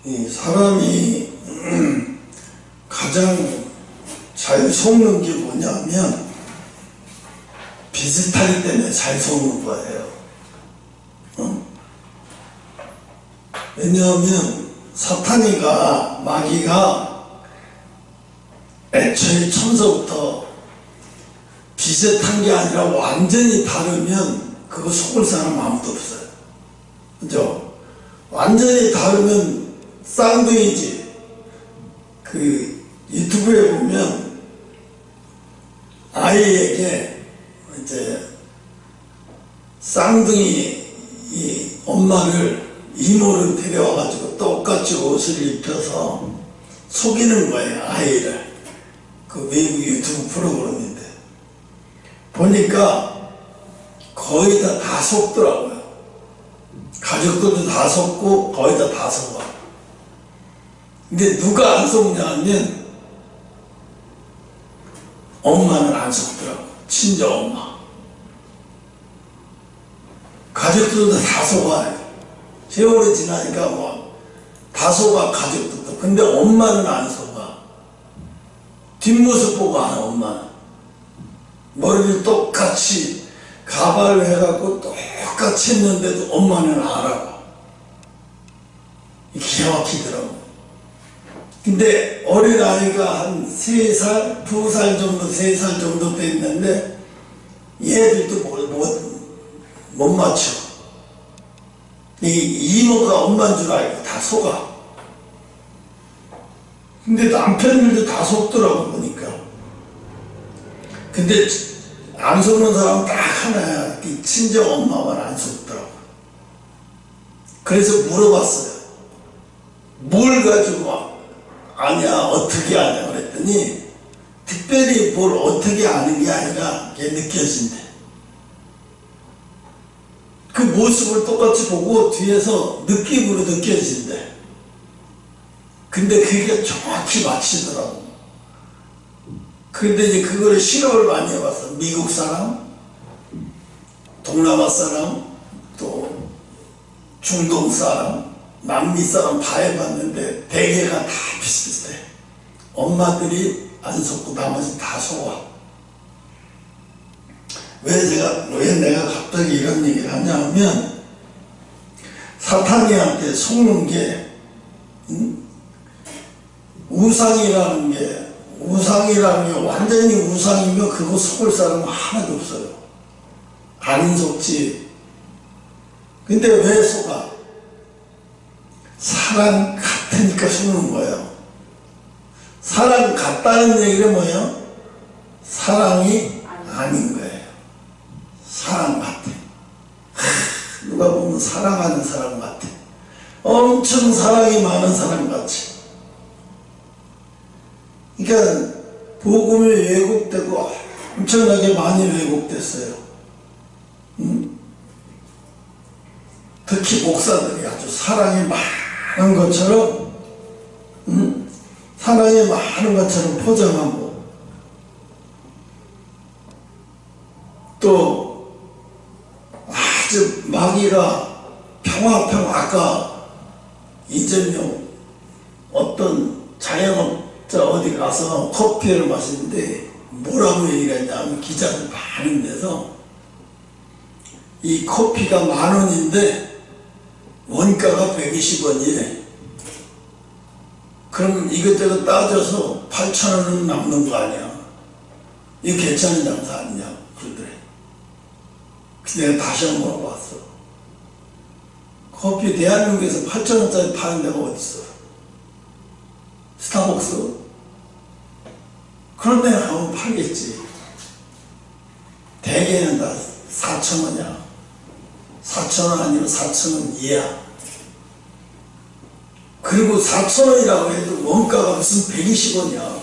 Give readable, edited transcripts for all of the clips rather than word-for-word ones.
이 사람이 가장 잘 속는 게 뭐냐면 비슷하기 때문에 잘 속는 거예요. 왜냐하면 사탄이가 마귀가 애초에 처음서부터 비슷한 게 아니라 완전히 다르면 그거 속을 사람 아무도 없어요. 그죠? 완전히 다르면 쌍둥이지. 그 유튜브에 보면 아이에게 이제 쌍둥이 이 엄마를 이모를 데려와가지고 똑같이 옷을 입혀서 속이는 거예요, 아이를. 그 외국 유튜브 프로그램인데 보니까 거의 다 속더라고요. 가족들도 다 속고 거의 다 속아. 근데 누가 안 속냐면 엄마는 안 속더라고. 친정 엄마. 가족들도 다 속아요. 세월이 지나니까 뭐 다 속아, 가족들도. 근데 엄마는 안 속아. 뒷모습 보고 하는 엄마는. 머리를 똑같이 가발을 해갖고 똑같이 했는데도 엄마는 알아. 기가 막히더라고. 근데 어린아이가 한 3살, 2살 정도, 3살 정도 됐는데 얘들도 못 맞춰. 이 이모가 엄마인 줄 알고 다 속아. 근데 남편들도 다 속더라고 보니까. 근데 안 속는 사람은 딱 하나야. 친정 엄마만 안 속더라고. 그래서 물어봤어요. 뭘 가지고 아냐, 어떻게 아냐 그랬더니 특별히 뭘 어떻게 아는 게 아니라 이게 느껴진대. 그 모습을 똑같이 보고 뒤에서 느낌으로 느껴진대. 근데 그게 정확히 맞히더라고. 근데 이제 그거를 실험을 많이 해봤어. 미국 사람, 동남아 사람, 또 중동 사람, 남미 사람 다 해봤는데 대개가 다 비슷비슷해. 엄마들이 안 속고 나머지 다 속아. 왜 내가 갑자기 이런 얘기를 하냐면 사탄이한테 속는 게 우상이라는 게 완전히 우상이면 그거 속을 사람은 하나도 없어요. 안 속지. 근데 왜 속아? 사랑 같으니까 속는 거예요. 사랑 같다는 얘기는 뭐예요? 사랑이 아닌 거예요. 사랑 같아. 누가 보면 사랑하는 사람 같아. 엄청 사랑이 많은 사람 같이. 그러니까 복음이 왜곡되고 엄청나게 많이 왜곡됐어요. 특히 목사들이 아주 사랑이 많은 것처럼 사랑이 많은 것처럼 포장하고 또 아주 마귀가 평화 아까 이재명 어떤 자영업자 어디 가서 커피를 마시는데 뭐라고 얘기를 했냐면 기자들 많은 데서 이 커피가 10,000원인데 원가가 120원이래. 그럼 이것저것 따져서 8,000원은 남는 거 아니야. 이거 괜찮은 장사 아니냐 그러더래. 내가 다시 한번 물어봤어. 커피 대한민국에서 8,000원짜리 파는 데가 어디 있어? 스타벅스? 그런 데는 가면 팔겠지. 대개는 다 4,000원이야. 4,000원 아니면 4,000원 이하. 그리고 4,000원이라고 해도 원가가 무슨 120원이야.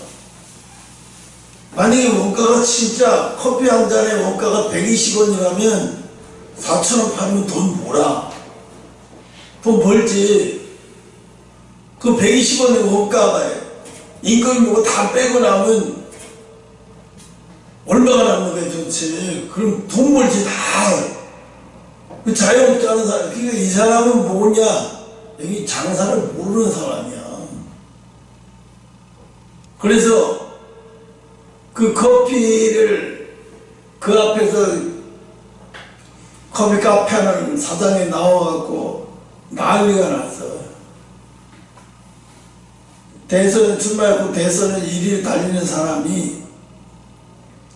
만약에 원가가 진짜 커피 한 잔에 원가가 120원이라면 4,000원 팔면 돈 뭐라? 돈 벌지. 그 120원의 원가가 인건비 뭐고 다 빼고 나면 얼마가 남는 거야 도대체. 그럼 돈 벌지 다. 그 자영업자 하는 사람. 그러니까 이 사람은 뭐냐? 여기 장사를 모르는 사람이야. 그래서 그 커피를 그 앞에서 커피 카페 하는 사장이 나와갖고 난리가 났어. 대선 출마하고 대선을 1위를 달리는 사람이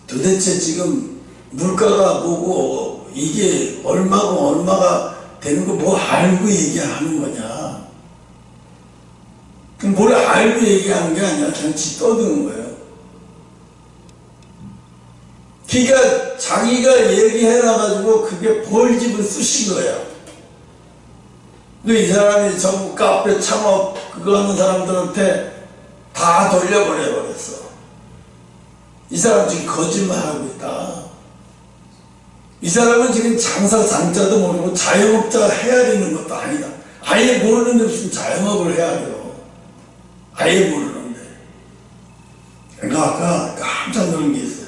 도대체 지금 물가가 뭐고 이게 얼마고 얼마가 되는 거 뭐 알고 얘기하는 거냐. 뭘 알고 얘기하는 게 아니라 그냥 지 떠드는 거예요. 그러니까 자기가 얘기해놔가지고 그게 벌집을 쑤신 거예요. 근데 이 사람이 전부 카페 창업 그거 하는 사람들한테 다 돌려버려버렸어. 이 사람 지금 거짓말하고 있다. 이 사람은 지금 장사 장자도 모르고 자영업자가 헤아리는 것도 아니다. 아예 모르는데 무슨 자영업을 헤아려. 아예 모르는데. 그러니까 아까 깜짝 놀란 게 있어요.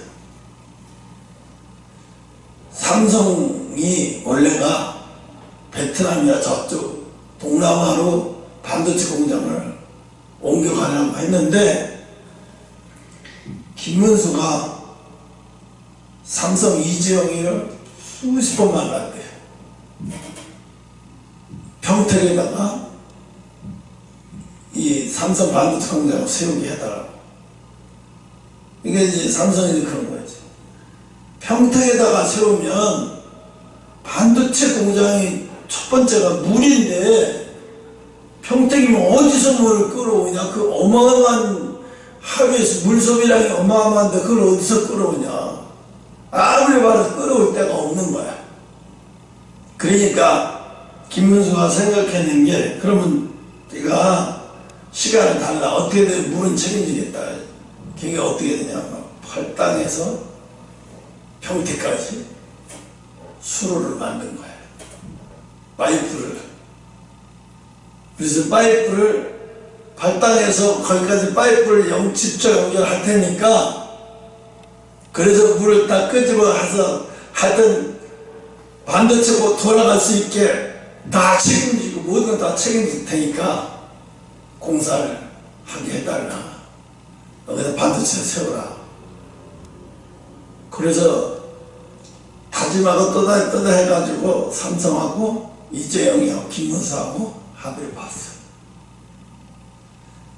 삼성이 원래가 베트남이나 저쪽 동남아로 반도체 공장을 옮겨가려고 했는데 김문수가 삼성 이재용이를 수십 번 만났대요. 평택에다가 이 삼성 반도체 공장을 세우게 해달라고. 이게 이제 삼성이 그런 거지. 평택에다가 세우면 반도체 공장이 첫 번째가 물인데 평택이면 어디서 물을 끌어오냐. 그 어마어마한 하루에 물소비량이 어마어마한데 그걸 어디서 끌어오냐. 아무리 봐도 끌어올 데가 없는 거야. 그러니까 김문수가 생각해낸 게 그러면 네가 시간을 달라. 어떻게든 물은 책임지겠다. 그게 어떻게 되냐면 팔당에서 평택까지 수로를 만든 거야. 파이프를. 그래서 파이프를 팔당에서 거기까지 파이프를 직접 연결할 테니까 그래서 물을 다 끄집어서 하여튼 반도체 돌아갈 수 있게 다 책임지고 모든 걸 다 책임질 테니까 공사를 하게 해달라. 여기다 반도체 세우라. 그래서 다짐하고 떠다 해가지고 삼성하고 이재용이하고 김문수하고 합의를 봤어.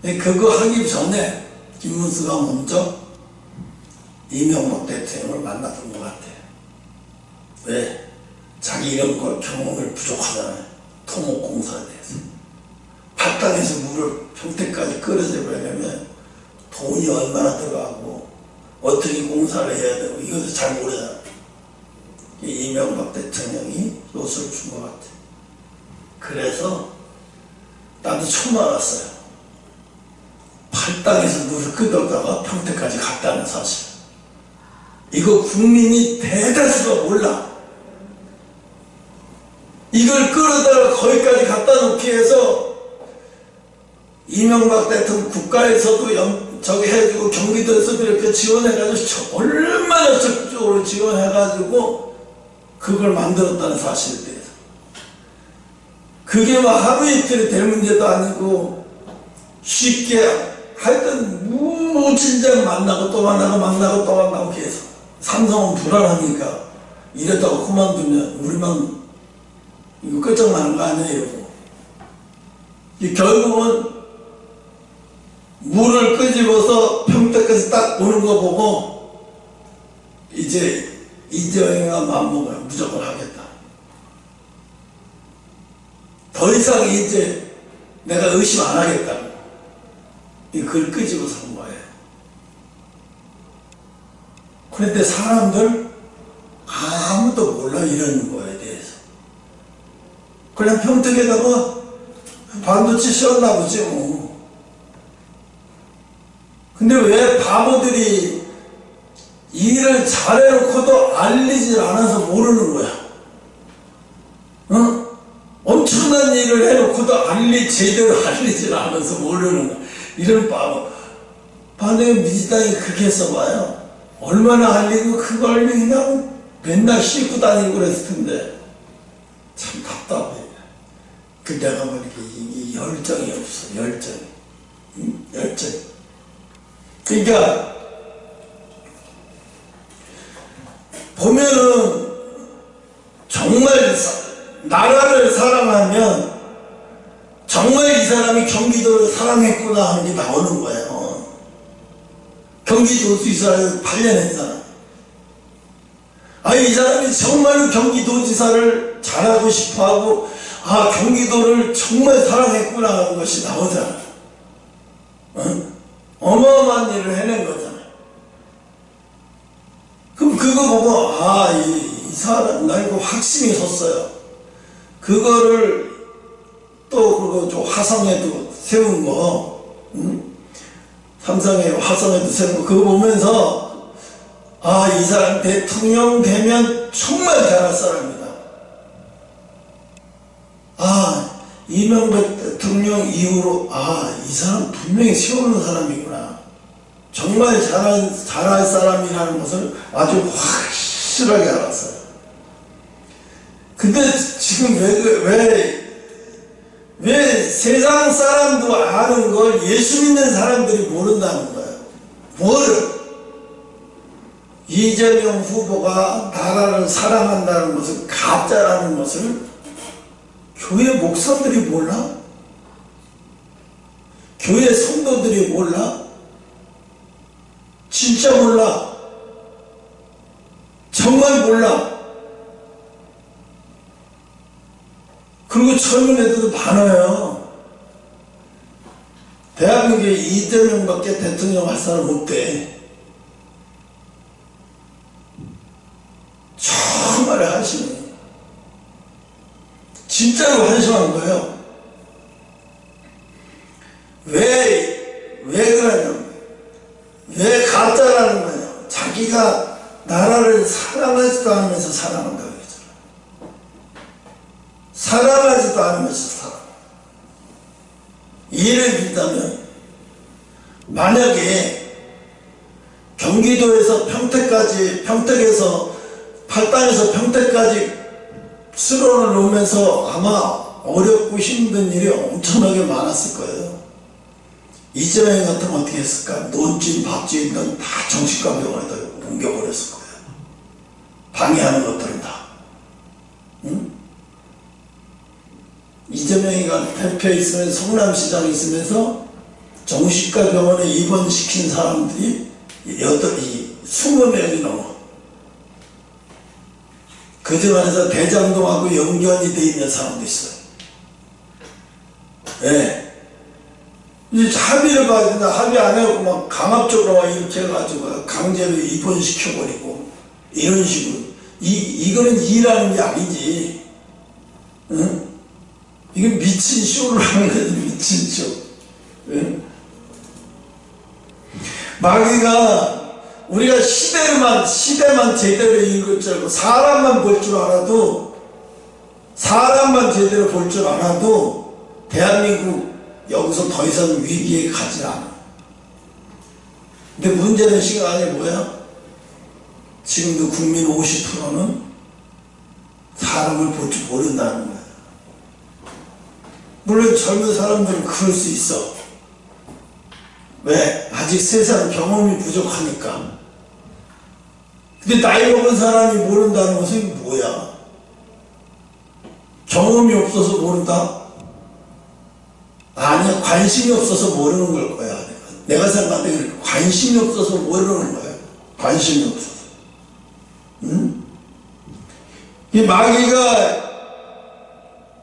그거 하기 전에 김문수가 먼저 이명박 대통령을 만났던 것 같아요. 왜? 자기 이런 걸 경험을 부족하잖아요. 토목공사에 대해서. 팔당에서 물을 평택까지 끌어들여려면 돈이 얼마나 들어가고 어떻게 공사를 해야 되고 이것도 잘 모르잖아요. 이명박 대통령이 요소를 준 것 같아요. 그래서 나도 처음 알았어요. 팔당에서 물을 끄덕다가 평택까지 갔다는 사실. 이거 국민이 대다수가 몰라. 이걸 끌어다가 거기까지 갖다 놓기 위해서 이명박 대통령 국가에서도 저기 해주고 경기도에서도 이렇게 지원해가지고 얼마나 적극적으로 지원해가지고 그걸 만들었다는 사실에 대해서. 그게 막 하루 이틀이 될 문제도 아니고 쉽게 하여튼 무진장 만나고 또 만나고 만나고 또 만나고 계속. 삼성은 불안하니까 이랬다가 그만두면 우리만 이거 끝장나는 거 아니야 이러고. 결국은 물을 끄집어서 평택까지 딱 오는 거 보고 이제 이재용이가 마음먹어요. 무조건 하겠다. 더 이상 이제 내가 의심 안 하겠다. 그걸 끄집어서 한 거예요. 그런데 사람들 아무도 몰라 이런 거에 대해서. 그냥 평택에다가 반도체 씌웠나 보지 뭐. 근데 왜 바보들이 일을 잘해놓고도 알리질 않아서 모르는 거야. 어? 엄청난 일을 해놓고도 제대로 알리질 않아서 모르는 거야. 이런 바보. 반대로 민주당이 그렇게 써봐요. 얼마나 알리고 그걸 그냥 맨날 씻고 다니고 그랬을 텐데 참 답답해. 그 내가 보니까 이게 열정이 없어. 열정이. 응? 열정이. 그러니까 보면은 정말 나라를 사랑하면 정말 이 사람이 경기도를 사랑했구나 하는 게 나오는 거예요. 경기도지사를 8년 한 사람. 아니 이 사람이 정말로 경기도지사를 잘하고 싶어하고 경기도를 정말 사랑했구나 하는 것이 나오잖아. 어마어마한 일을 해낸 거잖아. 그럼 그거 보고 이 사람 나 이거 확신이 섰어요. 그거를 또 그거 좀 화성에도 세운 거, 삼성에 화성에도 세운 거 그거 보면서 이 사람 대통령 되면 정말 잘할 사람이다. 이명박 대통령 이후로 이 사람 분명히 세우는 사람이구나. 정말 잘할 사람이라는 것을 아주 확실하게 알았어요. 근데 지금 왜 세상 사람도 아는 걸 예수 믿는 사람들이 모른다는 거예요. 뭐를? 이재명 후보가 나라를 사랑한다는 것을 가짜라는 것을 교회 목사들이 몰라? 교회 성도들이 몰라? 진짜 몰라. 정말 몰라. 그리고 젊은 애들도 많아요. 대한민국에 이재명밖에 대통령 할 사람 없대. 정말 한심해. 진짜로 한심한 거예요. 왜 그러냐면 왜 가짜라는 거예요. 자기가 나라를 사랑하지도 않으면서 사랑한다고 했잖아. 사랑하지도 않으면서 사랑. 예를 들자면 만약에 경기도에서 평택에서 팔당에서 평택까지 수로를 놓으면서 아마 어렵고 힘든 일이 엄청나게 많았을 거예요. 이재명 같으면 어떻게 했을까? 논진, 박쥐인은 다 정신과 병원에다 옮겨버렸을 거예요. 방해하는 것들은 다. 응? 이재명이가 대표에 있으면서 성남시장에 있으면서 정신과 병원에 입원시킨 사람들이 20명이 넘어. 그 중 안에서 대장동하고 연관이 돼 있는 사람도 있어요. 예. 이제 합의를 봐야 된다. 합의 안 해갖고 막 강압적으로 막 이렇게 해가지고 강제로 입원시켜버리고 이런 식으로. 이거는 일하는 게 아니지. 응? 이게 미친 쇼를 하는 거지, 미친 쇼. 응? 마귀가 우리가 시대만 제대로 읽을 줄 알고 사람만 볼 줄 알아도 대한민국 여기서 더 이상 위기에 가지 않아. 근데 문제는 시간이 뭐야? 지금도 국민 50%는 사람을 볼 줄 모른다는 거야. 물론 젊은 사람들은 그럴 수 있어. 왜? 아직 세상 경험이 부족하니까. 근데 나이 먹은 사람이 모른다는 것은 뭐야? 경험이 없어서 모른다? 아니야, 관심이 없어서 모르는 걸 거야. 내가 생각할 때 관심이 없어서 모르는 거야. 관심이 없어서. 응? 이 마귀가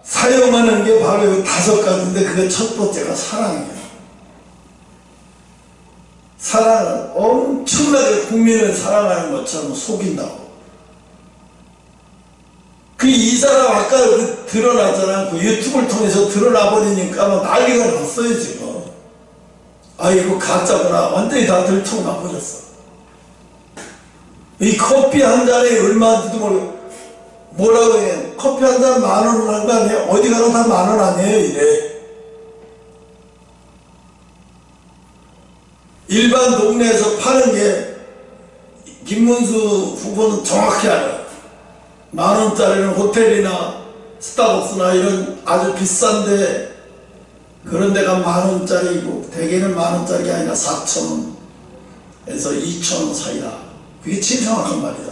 사용하는 게 바로 5가지인데 그게 첫 번째가 사랑이에요. 사랑은 엄청나게 국민을 사랑하는 것처럼 속인다고. 이 사람 아까 드러났잖아. 유튜브를 통해서 드러나버리니까 막 난리가 났어요 지금. 이거 가짜구나. 완전히 다 들통나버렸어. 이 커피 한 잔에 얼마인지도 모르고 뭐라고 해. 커피 한 잔 10,000원 하는 거 아니에요? 어디 가나 다 10,000원 아니에요 이래. 일반 동네에서 파는 게 김문수 후보는 정확히 알아요. 10,000원짜리는 호텔이나 스타벅스나 이런 아주 비싼데 그런 데가 10,000원짜리고 대개는 10,000원짜리가 아니라 4,000원에서 2,000원 사이다. 그게 제일 정확한 말이다.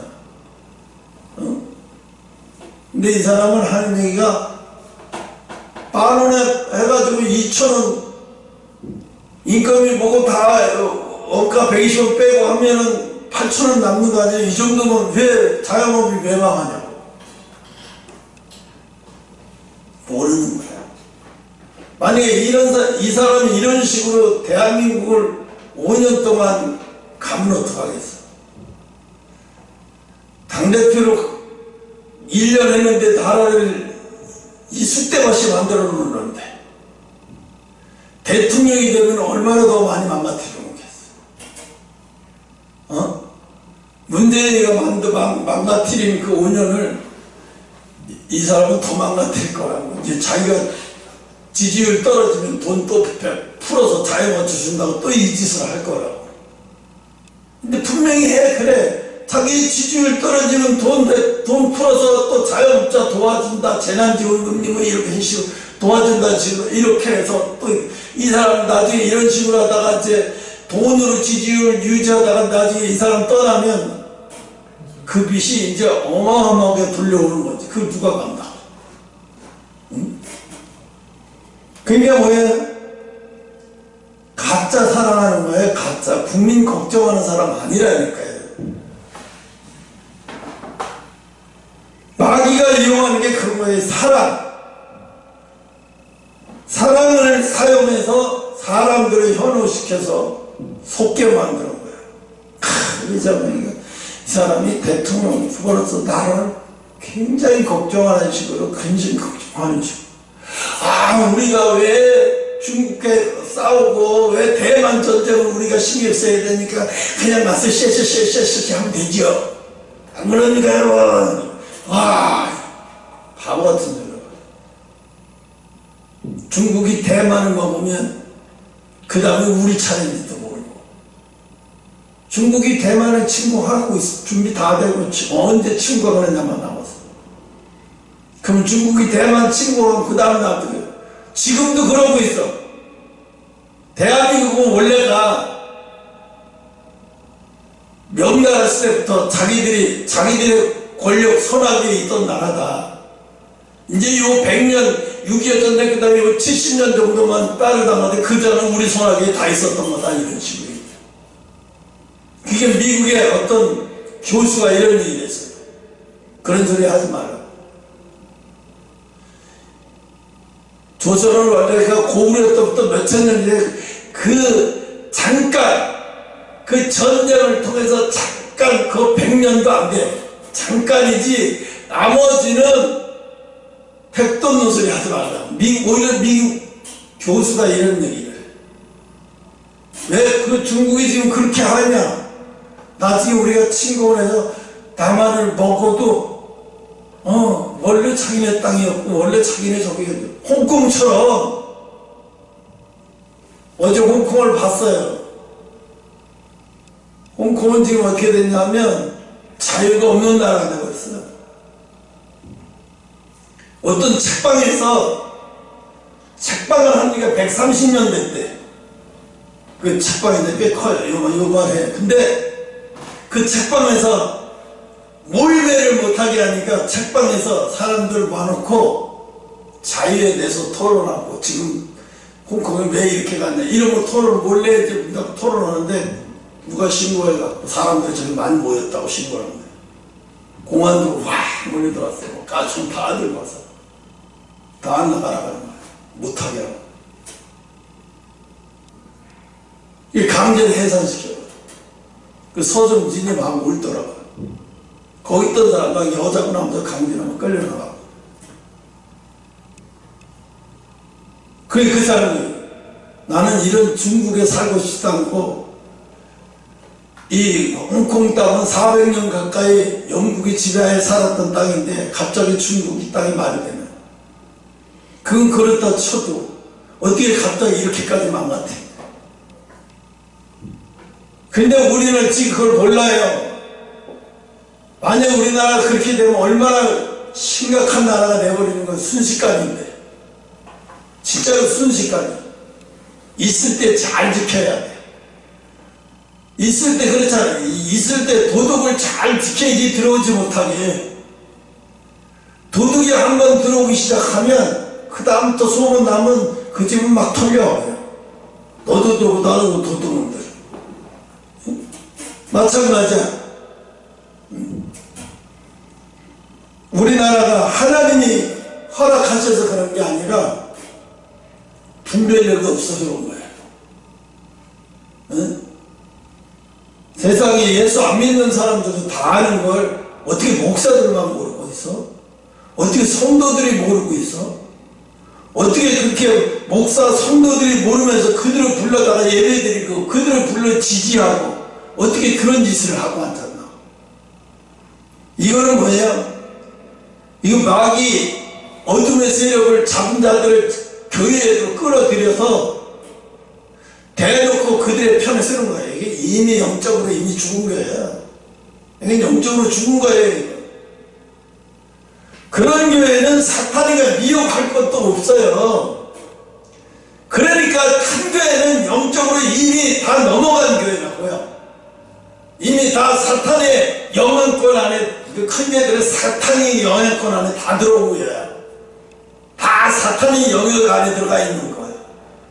근데 이 사람은 하는 얘기가 10,000원에 해가지고 2,000원 인건비 뭐고 다 원가 120원 빼고 하면은 8,000원 남는 거 아니야? 이 정도면 왜 자영업이 왜 망하냐고. 모르는 거야. 만약에 이 사람이 이런 식으로 대한민국을 5년 동안 가면 어떡하겠어. 당대표로 1년 했는데 나라를 이 쑥대밭이 만들어 놓는데 대통령이 되면 얼마나 더 많이 망가뜨려놓겠어. 문재인이가 망가뜨린 그 5년을 이 사람은 더 망가뜨릴 거라고. 이제 자기가 지지율 떨어지면 돈 또 풀어서 자영업 주신다고 또 이 짓을 할 거라고. 근데 분명히 해. 그래. 자기 지지율 떨어지면 돈 풀어서 또 자영업자 도와준다. 재난지원금리 뭐 이렇게 식으로 도와준다. 지금 이렇게 해서 또 이 사람 나중에 이런 식으로 하다가 이제 돈으로 지지율 유지하다가 나중에 이 사람 떠나면 그 빚이 이제 어마어마하게 돌려오는 거지. 그걸 누가 감당? 응? 그러니까 뭐예요? 가짜 사랑하는 거예요. 가짜. 국민 걱정하는 사람 아니라니까요. 마귀가 이용하는 게 그런 거예요. 사랑을 사용해서 사람들을 현혹시켜서 속게 만드는 거예요. 이 사람이 대통령 후보로서 나를 굉장히 걱정하는 식으로 근심 걱정하는 식으로. 우리가 왜 중국에 싸우고 왜 대만 전쟁을 우리가 신경 써야 되니까 그냥 가서 쎄쎄쎄쎄쎄 하면 되죠. 안 그러니까 여러분. 바보 같은 소리. 중국이 대만을 먹으면 그 다음에 우리 차례인지도 모르고. 중국이 대만을 침공하고 있어. 준비 다 되고 언제 침공을 했냐만 남았어. 그럼 중국이 대만 침공하면 그 다음에 놔두고. 지금도 그러고 있어. 대한민국은 원래가 명나라 시대부터 자기들의 권력 선악이 있던 나라다. 이제 요 100년 6.25 전쟁 그 다음에 요 70년 정도만 따르다가는데 그 전에 우리 손아귀에 다 있었던 거다. 이런 식으로. 그게 미국의 어떤 교수가 이런 얘기를 했어요. 그런 소리 하지 마라. 조선은 원래가 고구려 때부터 몇천 년 전에 그 전쟁을 통해서 잠깐 그 100년도 안 돼. 잠깐이지 나머지는 택도 없는 소리 하지 말라. 오히려 미국 교수가 이런 얘기를 해. 왜 그 중국이 지금 그렇게 하냐. 나중에 우리가 침공을 해서 남한을 먹어도 원래 자기네 땅이었고 원래 자기네 저기였죠. 홍콩처럼. 어제 홍콩을 봤어요. 홍콩은 지금 어떻게 됐냐면 자유가 없는 나라가 되고 있어요. 어떤 책방에서 책방을 한 지가 130년 됐대. 그 책방인데 꽤 커요. 요만해. 근데 그 책방에서 몰배를 못하게 하니까 책방에서 사람들 모아놓고 자유에 대해서 토론하고. 지금 홍콩이 왜 이렇게 갔냐 이런 거 토론을 몰래 이제 토론하는데 누가 신고해갖고 사람들이 저기 많이 모였다고 신고를 하는데 공안도 와 몰려들었어요. 가충 다 들고 와서 다 안 나가라고 하는 거야. 못하게 하고. 이 강제로 해산시켜. 그 서정진이 막 울더라고요. 거기 있던 사람 막 여자고 남자 강제로 끌려나가고. 그 사람이 나는 이런 중국에 살고 싶지 않고 이 홍콩 땅은 400년 가까이 영국이 지배하에 살았던 땅인데 갑자기 중국이 땅이 마련되면 그건 그렇다 쳐도 어떻게 갑자기 이렇게까지 망가뜨려. 근데 우리는 지금 그걸 몰라요. 만약 우리나라가 그렇게 되면 얼마나 심각한 나라가 돼버리는 건 순식간인데, 진짜로 순식간이야. 있을 때 잘 지켜야 돼. 있을 때 그렇잖아. 있을 때 도덕을 잘 지켜야지 들어오지 못하게. 도덕이 한번 들어오기 시작하면 그 다음부터 소문 나면 그 집은 막 털려와요. 너도 도고 나도 도둑놈들. 마찬가지야. 우리나라가 하나님이 허락하셔서 그런 게 아니라 분별력이 없어서 그런 거예요. 응? 세상에 예수 안 믿는 사람들도 다 아는 걸 어떻게 목사들만 모르고 있어? 어떻게 성도들이 모르고 있어? 어떻게 그렇게 목사 성도들이 모르면서 그들을 불러다가 예배드리고 그들을 불러 지지하고 어떻게 그런 짓을 하고 앉았나? 이거는 뭐예요? 이거 마귀 어둠의 세력을 잡은 자들을 교회에도 끌어들여서 대놓고 그들의 편에 쓰는 거예요. 이게 이미 영적으로 이미 죽은 거예요. 이게 영적으로 죽은 거예요. 그런 교회는 사탄이가 미혹할 것도 없어요. 그러니까 큰 교회는 영적으로 이미 다 넘어간 교회라고요. 이미 다 사탄의 영향권 안에, 그 큰 교회들은 사탄의 영향권 안에 다 들어온 거예요. 다 사탄의 영역 안에 들어가 있는 거예요.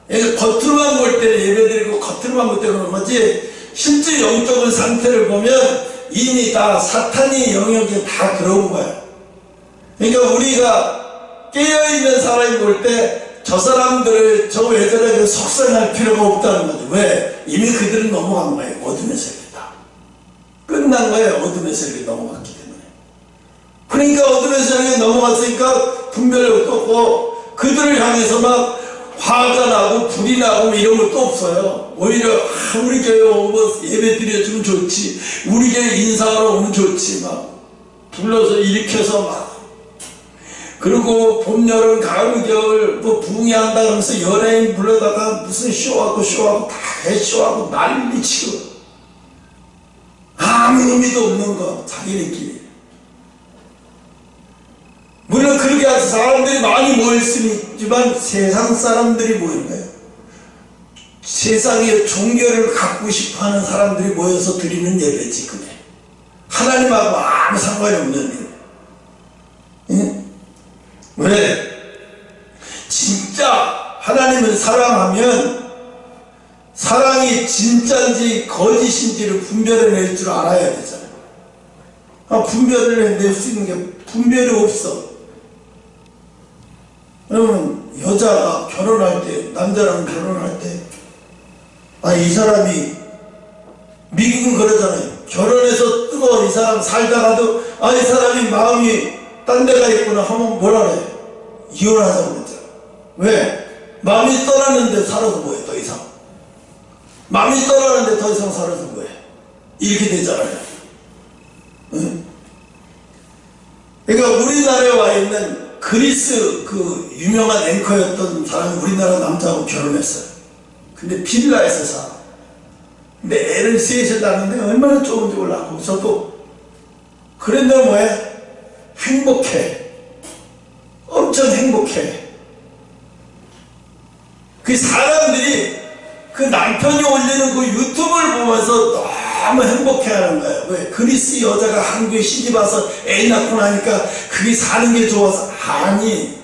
그러니까 겉으로만 볼 때는 예배드리고 겉으로만 볼 때는 뭐지? 실제 영적인 상태를 보면 이미 다 사탄의 영역에 다 들어온 거예요. 그러니까 우리가 깨어있는 사람이 볼 때 저 사람들을 저 왜 저래 속상할 필요가 없다는 거죠. 왜? 이미 그들은 넘어간 거예요. 어둠의 세계다. 끝난 거예요. 어둠의 세계에 넘어갔기 때문에. 그러니까 어둠의 세계에 넘어갔으니까 분별력도 없고 그들을 향해서 막 화가 나고 불이 나고 이런 것도 없어요. 오히려 우리 교회 오고 예배 드려주면 좋지, 우리 교회 인사하러 오면 좋지, 막 불러서 일으켜서 막, 그리고 봄, 여름, 가을, 겨울 뭐 부흥회한다 그러면서 연예인 불러다가 무슨 쇼하고 다 해쇼하고 난리치고 아무 의미도 없는 거 자기네끼리. 물론 그렇게 해서 사람들이 많이 모일 수는 있지만 세상 사람들이 모이는 거예요. 세상에 종교를 갖고 싶어하는 사람들이 모여서 드리는 예배지 그게. 하나님하고 아무 상관이 없는 일. 응? 왜? 진짜 하나님을 사랑하면 사랑이 진짜인지 거짓인지를 분별해낼 줄 알아야 되잖아요. 분별을 낼 수 있는 게 분별이 없어. 그러면 여자가 결혼할 때, 남자랑 결혼할 때, 이 사람이, 미국은 그러잖아요. 결혼해서 뜨거운 이 사람 살다가도, 이 사람이 마음이 딴 데가 있구나 하면 뭐라 그래? 이혼하자고 그랬잖아. 왜? 마음이 떠났는데 살아서 뭐해, 더 이상. 마음이 떠나는데 더 이상 살아서 뭐해? 이렇게 되잖아요. 응? 그러니까 우리나라에 와 있는 그리스 그 유명한 앵커였던 사람이 우리나라 남자하고 결혼했어요. 근데 빌라에서 살아. 근데 애를 셋을 낳는데 얼마나 좋은지 몰라. 거기서도 그런데 뭐해? 행복해. 엄청 행복해. 그 사람들이 그 남편이 올리는 그 유튜브를 보면서 너무 행복해하는 거예요. 왜? 그리스 여자가 한국에 시집 와서 애 낳고 나니까 그게 사는 게 좋아서. 아니,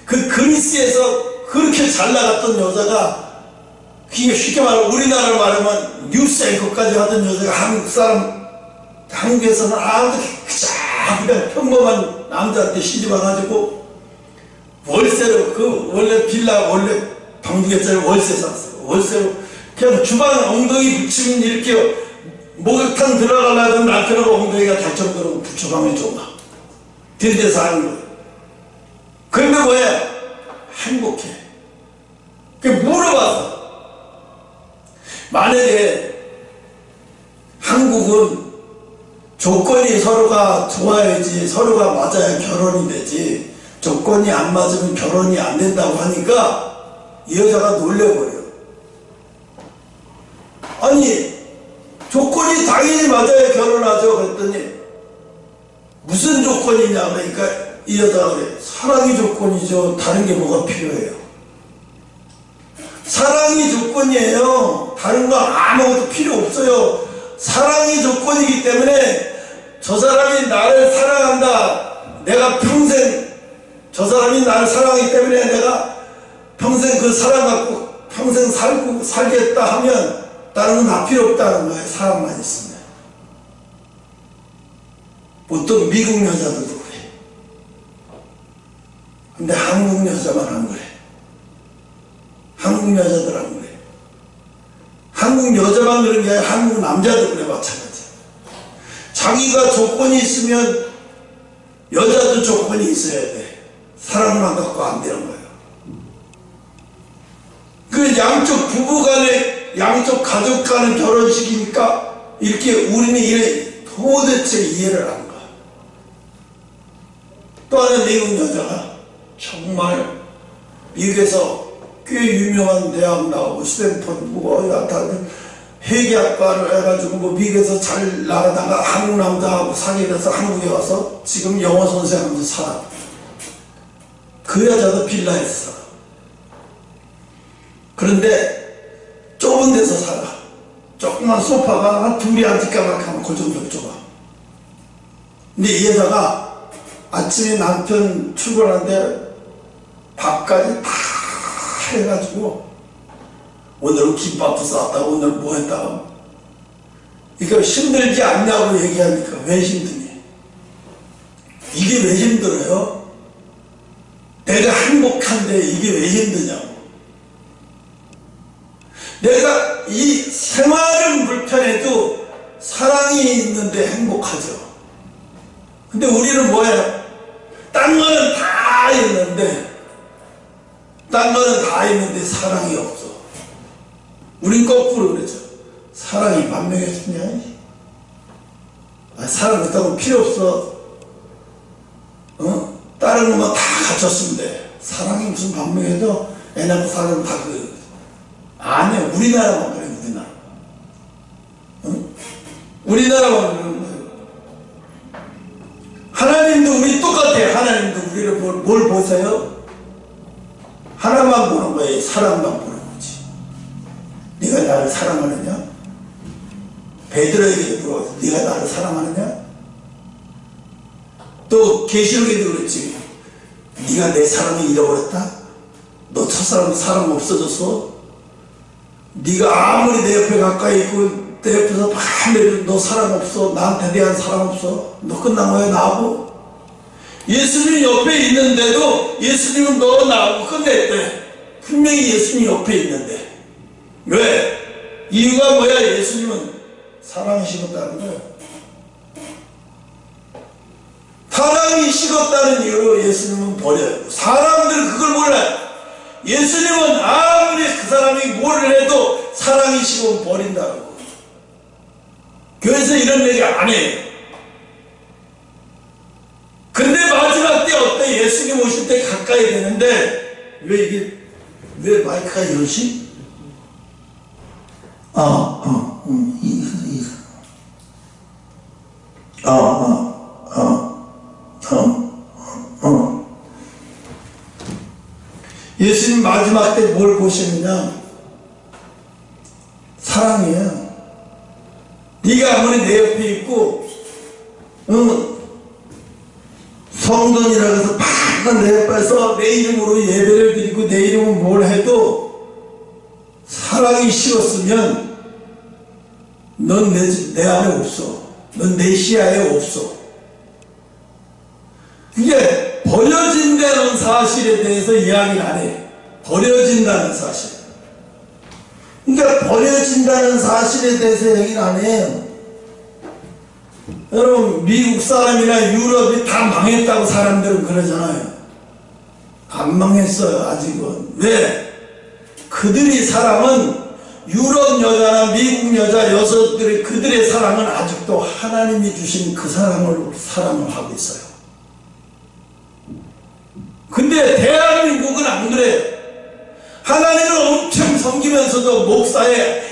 그 그리스에서 그렇게 잘 나갔던 여자가, 그게 쉽게 말하면 우리나라로 말하면 뉴스 앵커까지 하던 여자가 한국 사람, 한국에서는 아무도 그냥 평범한 남자한테 시집 와가지고 월세로, 그 원래 빌라 원래 방북했잖아요. 월세 샀어요. 월세로 그냥 주방 엉덩이 붙이면 이렇게 목욕탕 들어가려던 남편하고 엉덩이가 닿을 정도로 주방이 좁아. 들대서 하는 거예요. 그런데 뭐야? 행복해. 그 물어봐서 만약에 한국은 조건이 서로가 좋아야지, 서로가 맞아야 결혼이 되지, 조건이 안 맞으면 결혼이 안 된다고 하니까 이 여자가 놀려버려. 아니, 조건이 당연히 맞아야 결혼하죠. 그랬더니 무슨 조건이냐 그러니까 이 여자가 그래. 사랑이 조건이죠. 다른 게 뭐가 필요해요? 사랑이 조건이에요. 다른 거 아무것도 필요 없어요. 사랑이 조건이기 때문에 저 사람이 나를 사랑한다. 내가 평생 저 사람이 나를 사랑하기 때문에 내가 평생 그 사랑 갖고 평생 살겠다 하면 다른 건 다 필요 없다는 거예요. 사랑만 있으면. 보통 미국 여자들도 그래. 근데 한국 여자만 안 그래. 한국 여자들 안 그래. 한국 여자만 그런 게 아니라 한국 남자도 그래 마찬가지. 자기가 조건이 있으면 여자도 조건이 있어야 돼. 사랑만 갖고 안 되는 거예요. 그 양쪽 부부 간에 양쪽 가족 간의 결혼식이니까 이렇게 우리는 이래 도대체 이해를 안 가. 또 하나 미국 여자가 정말 미국에서 꽤 유명한 대학 나오고 스탠퍼드 뭐 여하튼 회계학과를 해가지고 뭐 미국에서 잘 나가다가 한국 남자하고 사귀게 돼서 한국에 와서 지금 영어 선생하면서 살아. 그 여자도 빌라에 살아. 그런데 좁은 데서 살아. 조그만 소파가 한 둘이 앉을까 말까 하면 그 정도로 좁아. 근데 이 여자가 아침에 남편 출근하는데 밥까지 다 해가지고 오늘은 김밥도 쌌다. 오늘 뭐 했다. 그러니까 힘들지 않냐고 얘기하니까 왜 힘드니? 이게 왜 힘들어요? 내가 행복한데 이게 왜 힘드냐고. 내가 이 생활은 불편해도 사랑이 있는데 행복하죠. 근데 우리는 뭐예요? 딴 거는 다 있는데 사랑이 없어. 우린 거꾸로 그러죠. 사랑이 만명했냐? 사랑 그렇다고 필요 없어. 다른 것만 다 갖췄으면 돼. 사랑이 무슨 만명해도 애 낳고 사람 다 아니야. 우리나라만 그래. 우리나라만 그러는 거예요. 하나님도 우리 똑같아요. 하나님도 우리를 뭘 보세요? 하나만 보는 거예요. 사랑만 보는 거지. 네가 나를 사랑하느냐? 베드로에게 물어봐서 네가 나를 사랑하느냐? 또 계시록에도 그랬지. 네가 내 사랑을 잃어버렸다? 너 첫사랑 사랑 없어졌어? 네가 아무리 내 옆에 가까이 있고 내 옆에서 밤에도 너 사랑 없어. 나한테 대한 사랑 없어. 너 끝난 거야 나하고? 예수님 옆에 있는데도 예수님은 너 나하고 끝냈대. 분명히 예수님 옆에 있는데 왜? 이유가 뭐야? 예수님은 사랑이 식었다는 거야. 사랑이 식었다는 이유로 예수님은 버려요. 사람들은 그걸 몰라요. 예수님은 아무리 그 사람이 뭐를 해도 사랑이 식으면 버린다고. 교회에서 이런 얘기 안 해요. 근데 마지막 때 어때? 예수님 오실 때 가까이 되는데 왜 마이크가 이러지? 예수님 마지막 때 뭘 보시느냐? 사랑이에요. 네가 아무리 내 옆에 있고 성전이라 해서 밤낮 내 옆에서 내 이름으로 예배를 드리고 내 이름으로 뭘 해도 사랑이 식었으면 넌 내 안에 없어. 넌 내 시야에 없어. 이게 버려진다는 사실에 대해서 이야기를 안 해. 버려진다는 사실. 그러니까 버려진다는 사실에 대해서 얘기를 안 해요. 여러분 미국 사람이나 유럽이 다 망했다고 사람들은 그러잖아요. 안 망했어요 아직은. 왜? 그들의 사랑은 유럽 여자나 미국 여자 여성들의 그들의 사랑은 아직도 하나님이 주신 그 사랑을 하고 있어요. 근데 대한민국은 안 그래요. 하나님을 엄청 섬기면서도 목사의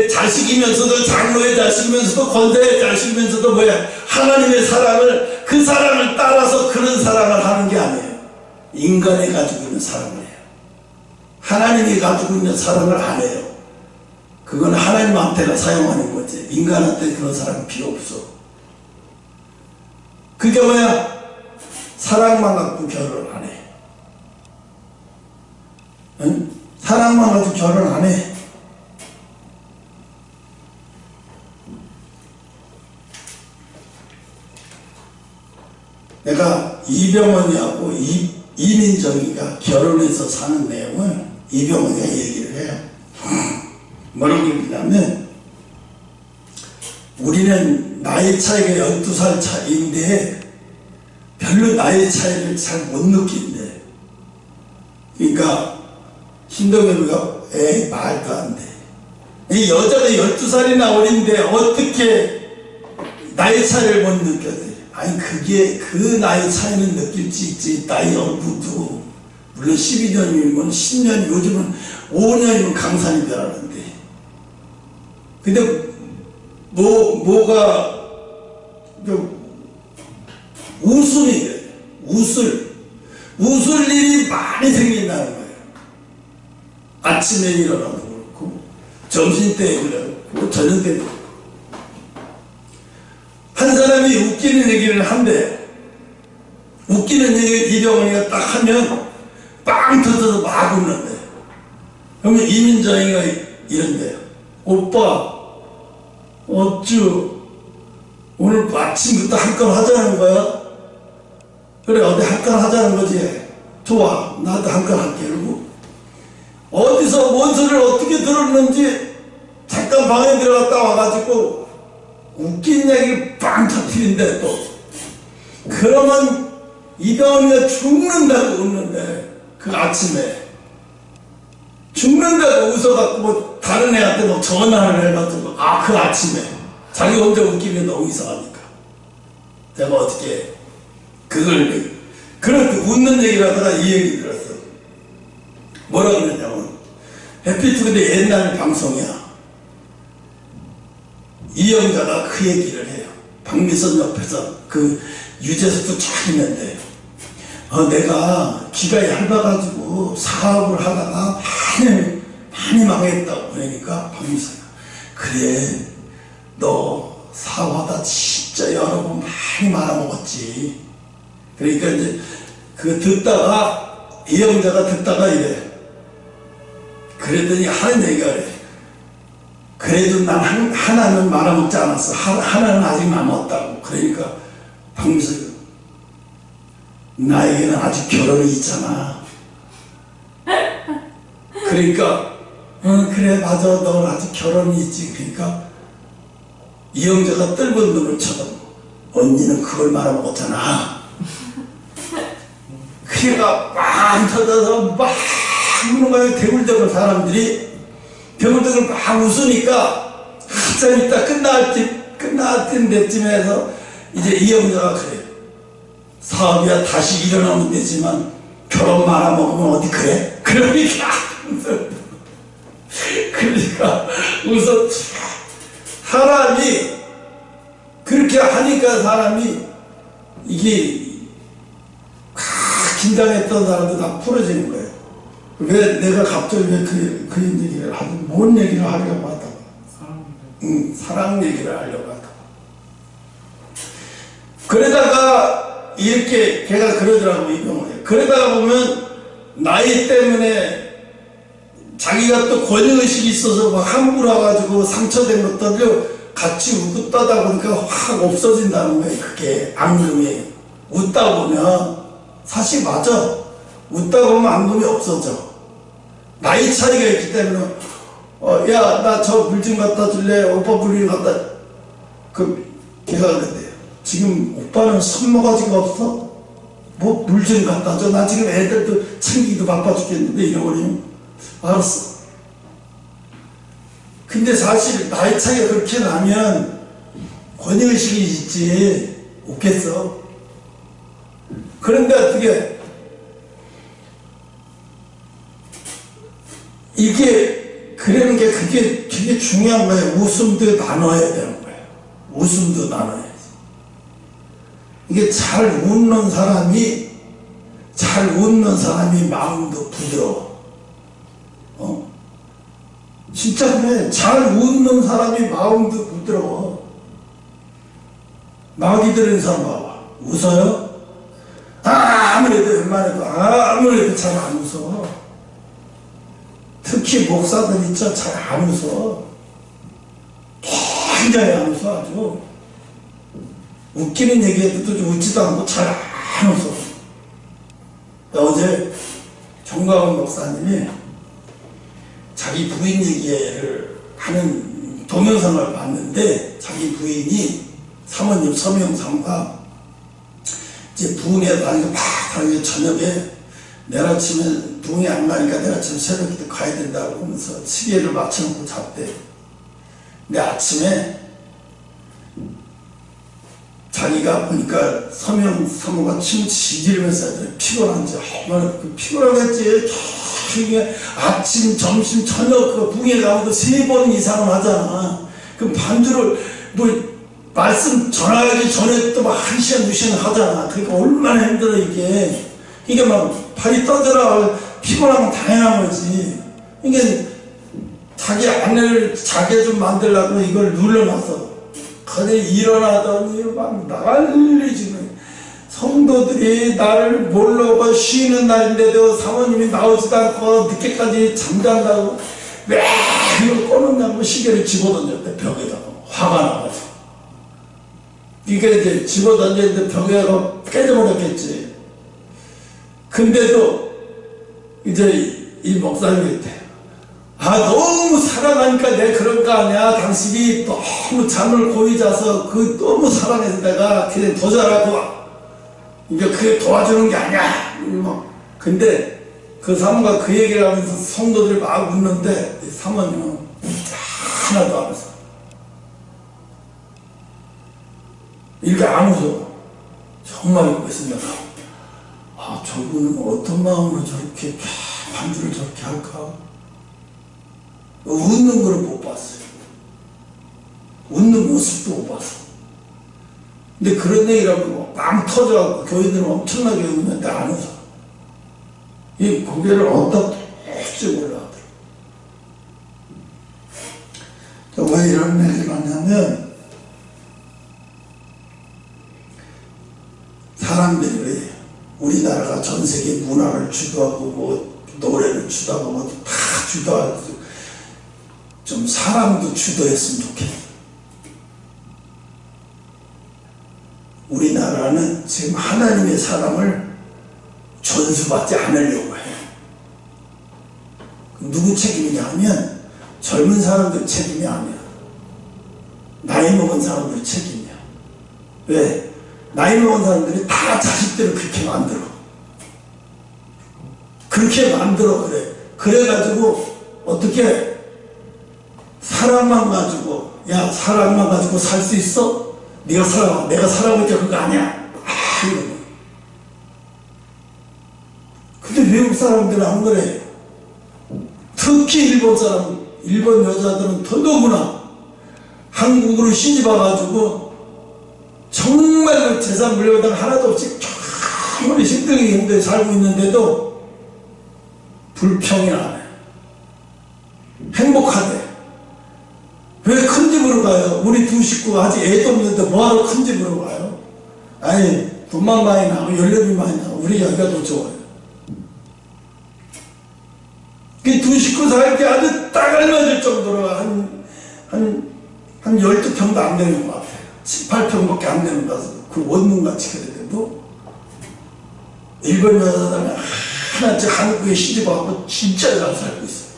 자식이면서도 장로의 자식이면서도 권사의 자식이면서도 하나님의 사랑을 그 사랑을 따라서 그런 사랑을 하는 게 아니에요. 인간이 가지고 있는 사랑을 해요. 하나님이 가지고 있는 사랑을 안 해요. 그건 하나님한테가 사용하는 거지. 인간한테 그런 사랑 필요 없어. 그게 뭐야? 사랑만 갖고 결혼 안 해. 응? 사랑만 가지고 결혼 안 해. 내가 이병헌이하고 이민정이가 결혼해서 사는 내용을 이병헌이가 얘기를 해요. 뭐라고 얘기하냐면, 우리는 나이 차이가 12살 차이인데 별로 나이 차이를 잘 못 느낀대. 그러니까 신동엽이가 에이 말도 안 돼. 이 여자가 12살이나 어린데 어떻게 나이 차이를 못 느꼈대. 아니 그게 그 나이 차이는 느낄 수 있지. 나이 얼굴도 물론 12년이면 10년, 요즘은 5년이면 강산이 되라는데. 근데 뭐가 웃음이 돼요. 웃을 일이 많이 생긴다는 거예요. 아침에 일어나도 그렇고 점심때 그렇고 저녁 때도 그렇고. 한 사람이 웃기는 얘기를 한대. 웃기는 얘기 이병헌이가 딱 하면 빵 터져서 막 웃는데. 그러면 이민정이가 이런대요. 오빠 어쭈 오늘 아침부터 한 건 하자는 거야? 그래 어디 한 건 하자는 거지. 좋아 나도 한 건 할게. 그러고 어디서 뭔 소리를 어떻게 들었는지 잠깐 방에 들어갔다 와가지고 웃긴 얘기를 빵 터뜨린대. 또 그러면 이병헌이가 죽는다고 웃는데, 그 아침에 죽는다고 웃어갖고 뭐 다른 애한테 뭐 전화를 해가지고 그 아침에 자기 혼자 웃기면 너무 이상하니까 내가 어떻게 그걸 그렇게 웃는 얘기를 하다가 이 얘기 들었어. 뭐라 그러냐면 해피투게더 옛날 방송이야. 이영자가 그 얘기를 해요. 박미선 옆에서 그 유재석도 쫙 있는데 내가 귀가 얇아가지고 사업을 하다가 많이 망했다고. 그러니까 박미선이 그래 너 사업하다 진짜 여러 번 많이 말아먹었지. 그러니까 이제 그거 듣다가 이영자가 듣다가 이래. 그랬더니 하는 얘기가 그래. 그래도 난 하나는 말아먹지 않았어. 하나는 아직 남았다고. 그러니까 박미선이 나에게는 아직 결혼이 있잖아. 그러니까 그래 맞아 넌 아직 결혼이 있지. 그러니까 이영자가 뜰은 눈을 쳐다보고 언니는 그걸 말아먹었잖아. 그래가 빵 터져서 막 우는 거예요. 대굴대굴 사람들이 대굴대굴 막 웃으니까 한참 있다 끝날 때쯤에서 이제 이영자가 그래 사업이야 다시 일어나면 되지만 결혼 말아먹으면 어디 그래? 그러니까 웃어. 사람이 그렇게 하니까 사람이 이게 긴장했던 사람도 다 풀어지는 거예요. 왜 내가 갑자기 왜 그 얘기를 하고 뭔 얘기를 하려고 하다가 사랑 얘기를 하려고 하다가 그러다가 이렇게 걔가 그러더라고 이병헌이. 그러다가 보면 나이 때문에 자기가 또 권위의식이 있어서 막 함부로 와가지고 상처된 것들을 같이 웃고 떠다 보니까 확 없어진다는 거예요. 그게 앙금이 웃다 보면 사실 맞아. 웃다 보면 앙금이 없어져. 나이 차이가 있기 때문에 야 나 저 물 좀 갖다 줄래? 오빠 물 좀 갖다. 걔가 그랬대요. 지금 오빠는 손모가지가 없어? 뭐 물 좀 갖다 줘. 나 지금 애들도 챙기기도 바빠 죽겠는데 이러거든요. 알았어. 근데 사실 나이 차이가 그렇게 나면 권위의식이 있지 없겠어. 그런데 어떻게 이게 그러는 게 그게 되게 중요한 거예요. 웃음도 나눠야 되는 거예요. 웃음도 나눠야지. 이게 잘 웃는 사람이 마음도 부드러워. 진짜 그래. 잘 웃는 사람이 마음도 부드러워. 마귀 들은 사람 봐봐. 웃어요? 아무래도 웬만해도 아무래도 잘 안 웃어. 특히 목사들 있죠. 잘 안 웃어. 굉장히 안 웃어. 아주 웃기는 얘기해도 좀 웃지도 않고 잘 안 웃어. 어제 정광훈 목사님이 자기 부인 얘기를 하는 동영상을 봤는데, 자기 부인이 사모님 서명상과 이제 부흥회 다니고 저녁에 내일 아침에 부흥회 안 가니까 내일 아침에 새벽에 가야 된다고 하면서 시계를 맞춰놓고 잤대. 근데 아침에 자기가 보니까 서명 사모가 침 지지르면서 피곤한지, 얼마나 피곤하겠지. 그게 아침, 점심, 저녁 그 부흥회 가면 3번 이상은 하잖아. 그 반주를 말씀 전하기 전에 또 막 1시간, 2시간 하잖아. 그러니까 얼마나 힘들어 이게. 이게 막 발이 떠들어. 피곤하면 당연한 거지. 이게 자기 아내를 자게 좀 만들려고 이걸 눌러놨어. 그래 일어나더니 막 난리지. 성도들이 나를 몰라봐. 쉬는 날인데도 사모님이 나오지도 않고 늦게까지 잠잔다고 왜 이걸 꺼놓냐고 시계를 집어던졌대. 벽에다가. 화가 나가지고. 이게 이제 집어던졌는데 벽에가 깨져버렸겠지. 근데도 이제 이 목사님이 있대. 너무 사랑하니까 내가 그런 거 아니야. 당신이 너무 잠을 고이 자서 너무 사랑해서 내가 그냥 더 잘하고 이제 그게 도와주는 게 아니야. 근데 그 사모가 그 얘기를 하면서 성도들이 막 웃는데 사모님은 하나도 안 웃어. 이렇게 안 웃어. 정말 웃고 있으면 저분은 어떤 마음으로 저렇게 반주를 저렇게 할까? 웃는 거를 못 봤어요. 웃는 모습도 못 봤어. 근데 그런 얘기라고 빵 터져갖고 교인들은 엄청나게 웃는데 안 웃어. 이 고개를 어디다 뚝지 올라가더라고. 왜 이런 얘기를 하냐면, 사람들이 우리나라가 전 세계 문화를 주도하고 노래를 주도하고 다 주도하고 좀 사람도 주도했으면 좋겠어. 우리나라는 지금 하나님의 사람을 전수받지 않으려고 해요. 누구 책임이냐 하면 젊은 사람들 책임이 아니야. 나이 먹은 사람들 책임이야. 왜? 나이 먹은 사람들이 다 자식들을 그렇게 만들어. 그렇게 만들어 그래. 그래가지고 어떻게 사랑만 가지고 사랑만 가지고 살 수 있어? 네가 살아봐. 내가 살아보니까 그거 아니야. 이러고. 근데 외국 사람들은 안 그래. 특히 일본 여자들은 더더구나 한국으로 시집와가지고 정말 재산 물려받아 하나도 없이 정말 힘들게 살고 있는데도 불평이 안 해. 행복하대. 왜 큰 집으로 가요? 우리 두 식구가 아직 애도 없는데 뭐하러 큰 집으로 가요? 아니 돈만 많이 나고 연료비 많이 나고 우리 여기가 더 좋아요. 그 두 식구 살기 아주 딱 알맞을 정도로 한 12평도 안 되는 것 같아요. 18평밖에 안 되는 것 같아요. 그 원룸같이 그래도 일본 여자들은 하나씩 한국에 시집와서 진짜 잘 살고 있어요.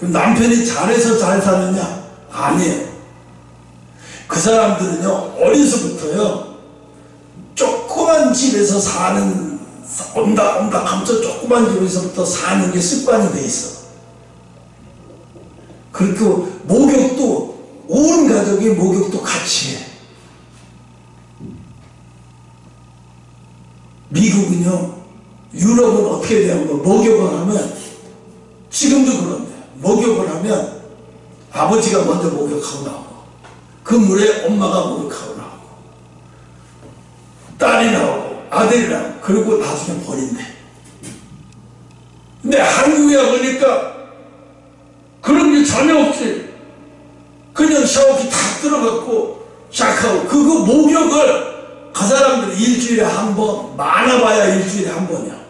남편이 잘해서 잘 사느냐? 아니에요. 그 사람들은요 어려서부터요 조그만 집에서 사는 옴닥옴닥 하면서 조그만 집에서부터 사는 게 습관이 돼 있어. 그리고 목욕도 온 가족이 목욕도 같이 해. 미국은요 유럽은 어떻게 되는 거? 목욕을 하면 지금도 그런데 목욕을 하면 아버지가 먼저 목욕하고 나오고 그 물에 엄마가 목욕하고 나오고 아들이랑. 그리고 나중에 버린대. 근데 한국에 보니까 그런 게 전혀 없지. 그냥 샤워기 다 들어갔고 샥하고 그거 목욕을 그 사람들은 일주일에 한 번, 많아봐야 일주일에 한 번이야.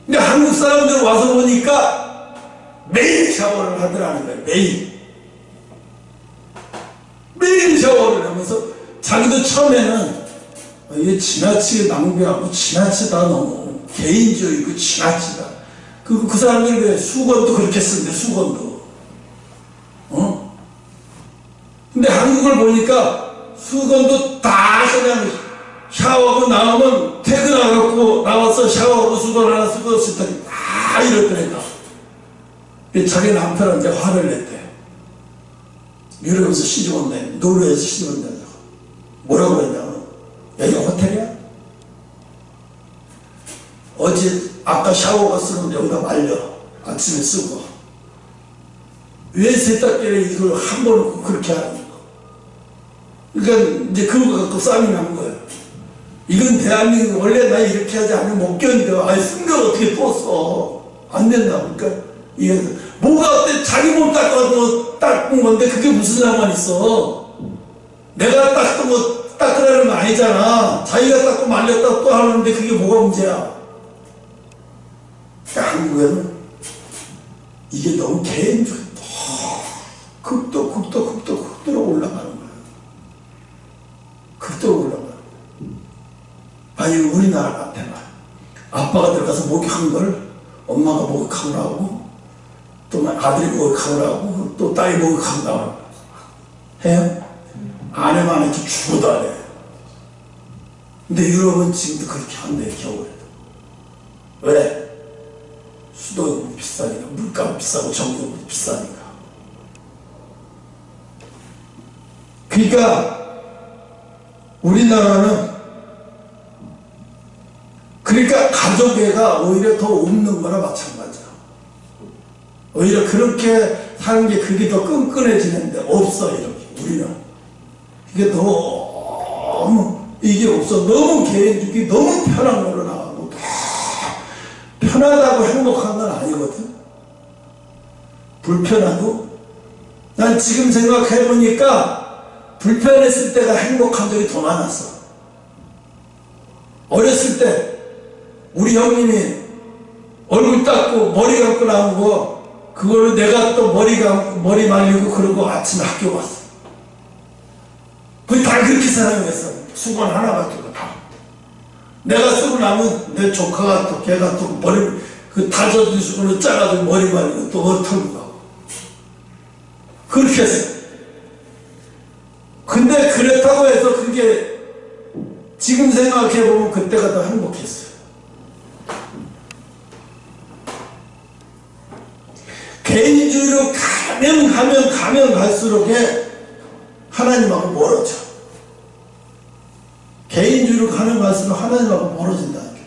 근데 한국 사람들 와서 보니까 매일 샤워를 하더라는 거예요. 매일 샤워를 하면서 자기도 처음에는 이게 지나치게 낭비하고 지나치다 너무 개인적이고 지나치다. 그 사람들이 왜 수건도 그렇게 쓰는데 수건도. 근데 한국을 보니까 수건도 다 그냥 샤워하고 나오면 퇴근하고 나와서 샤워하고 수건 하나 쓰고 쓰더니 다 이렇더니까 자기 남편한테 화를 냈대요. 유럽에서 시집 온대. 노르웨이에서 시집 온다고. 뭐라고 했냐면 여기가 호텔이야? 어제 아까 샤워가 쓰는데 여기다 말려. 아침에 쓰고. 왜 세탁기를 이걸 한 번 그렇게 하는 거? 그러니까 이제 그거 갖고 싸움이 난 거예요. 이건 대한민국 원래 나 이렇게 하지 않으면 못 견뎌. 아니 쓴 걸 어떻게 또 써? 안 된다. 그러니까 이게 뭐가 어때? 자기 몸 닦은 건데 그게 무슨 상관 있어? 내가 닦은 거 닦으라는 거 아니잖아. 자기가 닦고 말렸다 또 하는데 그게 뭐가 문제야? 한국에는 이게 너무 개인적으로 극도로 올라가는 거야. 극도로 올라가는 거야. 아니 우리나라 같아봐. 아빠가 들어가서 목욕한 걸 엄마가 목욕하고 나오고 또 아들이 목욕하고 나오고 또 딸이 목욕하고 나오고 해요? 아내만 해도 죽어도 안 해. 근데 유럽은 지금도 그렇게 한대. 겨울에도. 왜? 수도 비싸니까. 물가가 비싸고 전기도 비싸니까. 그러니까 우리나라는 그러니까 가족애가 오히려 더 없는 거나 마찬가지야. 오히려 그렇게 사는 게 그게 더 끈끈해지는데 없어. 이렇게 우리는 이게 너무 이게 없어. 너무 개인주의 너무 편한 걸로 나가고 편하다고 행복한 건 아니거든. 불편하고 난 지금 생각해보니까 불편했을 때가 행복한 적이 더 많았어. 어렸을 때 우리 형님이 얼굴 닦고 머리 감고 나온 거 그거를 내가 또 머리 말리고 그러고 아침에 학교 갔어. 거의 다 그렇게 생각했어. 수건 하나 가지고 다. 내가 쓰고 나면 내 조카가 또 걔가 또 머리 그 다져준 수건을 짜가지고 머리 말리고 또 털고 가고 그렇게 했어. 근데 그렇다고 해서 그게 지금 생각해보면 그때가 더 행복했어요. 개인주의로 가면 갈수록 하나님하고 멀어져. 개인주의로 가면 갈수록 하나님하고 멀어진다는 게.